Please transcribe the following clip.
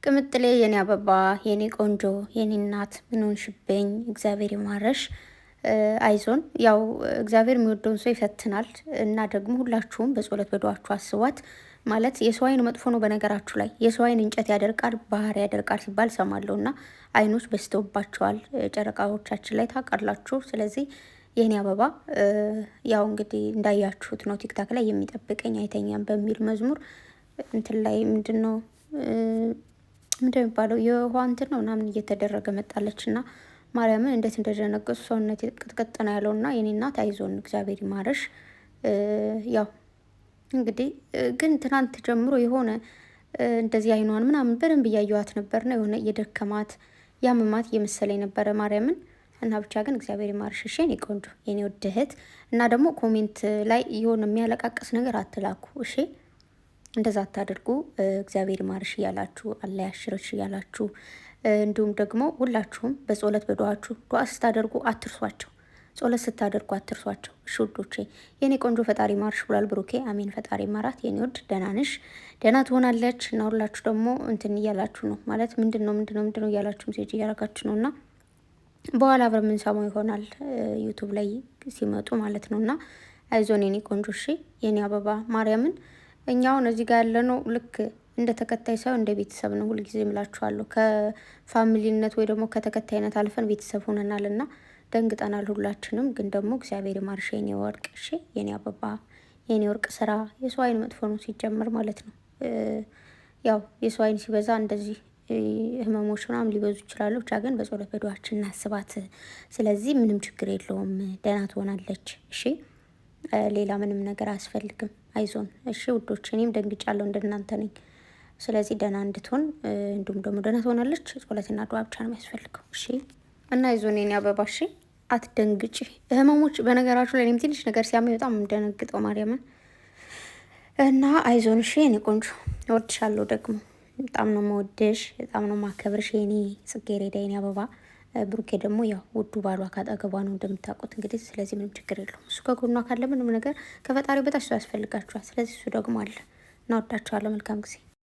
ቅምጥሌ የኔ አበባ የኔ ቆንጆ የኔ እናት ምን ሆንሽብኝ? እግዚአብሔር ይማረሽ። አይዞን። ያው እግዚአብሔር የሚወደውን ሰው ይፈትናል እና ደግሞ ሁላችሁም በጸሎት በዱዓችሁ አስቧት። ማለት የሰው አይን መጥፎ ነው። በነገራችሁ ላይ የሰው አይን እንጨት ያደርቃል፣ ባህር ያደርቃል ሲባል ሰማለሁ እና አይኖች በስተውባቸዋል ጨረቃዎቻችን ላይ ታውቃላችሁ። ስለዚህ የኔ አበባ ያው እንግዲህ እንዳያችሁት ነው ቲክታክ ላይ የሚጠብቀኝ አይተኛም በሚል መዝሙር እንትን ላይ ምንድን ነው የሚባለው የውሃ እንትን ነው ምናምን እየተደረገ መጣለች እና ማርያምን እንዴት እንደደነገጡ ሰውነት ቅጥቅጥ ነው ያለው። እና የኔ እናት አይዞን እግዚአብሔር ይማረሽ። ያው እንግዲህ ግን ትናንት ጀምሮ የሆነ እንደዚህ አይኗን ምናምን በደንብ እያየዋት ነበርና የሆነ የደከማት ያመማት እየመሰለኝ ነበረ ማርያምን። እና ብቻ ግን እግዚአብሔር ይማርሽ እሺ የኔ ቆንጆ የኔ ውድ እህት። እና ደግሞ ኮሜንት ላይ የሆነ የሚያለቃቅስ ነገር አትላኩ እሺ። እንደዛ አታድርጉ። እግዚአብሔር ይማርሽ እያላችሁ አላህ ያሽርሽ እያላችሁ እንዲሁም ደግሞ ሁላችሁም በጸሎት በዱዓችሁ ዱዓ ስታደርጉ አትርሷቸው። ጸሎት ስታደርጉ አትርሷቸው እሺ ውዶቼ። የኔ ቆንጆ ፈጣሪ ማርሽ ብሏል ብሩኬ። አሜን። ፈጣሪ ማራት የኔ ውድ። ደህና ነሽ? ደህና ትሆናለች። እና ሁላችሁ ደግሞ እንትን እያላችሁ ነው ማለት ምንድነው እያላችሁ ሜሴጅ እያረጋችሁ ነው እና በኋላ አብረን የምንሰማው ይሆናል ዩቱብ ላይ ሲመጡ ማለት ነው። እና አይዞን የኔ ቆንጆ እሺ የኔ አበባ ማርያምን። እኛውን እዚህ ጋር ያለነው ልክ እንደ ተከታይ ሳይሆን እንደ ቤተሰብ ነው። ሁልጊዜ እምላችኋለሁ ከፋሚሊነት ወይ ደግሞ ከተከታይነት አልፈን ቤተሰብ ሆነናል እና ደንግጠናል ሁላችንም። ግን ደግሞ እግዚአብሔር ይማርሽ የኔ ወርቅ እሺ የኔ አበባ የኔ ወርቅ። ስራ የሰው አይን መጥፎ ነው ሲጀመር ማለት ነው። ያው የሰው አይን ሲበዛ እንደዚህ ህመሞች ምናምን ሊበዙ ይችላሉ። ብቻ ግን በጸሎት በዱዓችን እናስባት። ስለዚህ ምንም ችግር የለውም፣ ደህና ትሆናለች እሺ። ሌላ ምንም ነገር አያስፈልግም። አይዞን እሺ ውዶች። እኔም ደንግጫለሁ እንደናንተ ነኝ። ስለዚህ ደህና እንድትሆን እንዲሁም ደግሞ ደህና ትሆናለች። ጸሎትና ዱዓ ብቻ ነው የሚያስፈልገው እሺ። እና አይዞን የኔ አበባ እሺ፣ አትደንግጪ። ህመሞች በነገራችሁ ላይ እኔም ትንሽ ነገር ሲያመኝ በጣም የምደነግጠው ማርያምን። እና አይዞን እሺ የኔ ቆንጆ፣ እወድሻለሁ ደግሞ በጣም ነው መወደሽ፣ በጣም ነው ማከብርሽ የኔ ጽጌረዳ የኔ አበባ። ብሩኬ ደግሞ ያው ውዱ ባሏ ካጠገቧ ነው እንደምታውቁት እንግዲህ። ስለዚህ ምንም ችግር የለውም። እሱ ከጎኗ ካለ ምንም ነገር ከፈጣሪ በታች ሰው ያስፈልጋችኋል። ስለዚህ እሱ ደግሞ አለ እና ወዳችኋለሁ። መልካም ጊዜ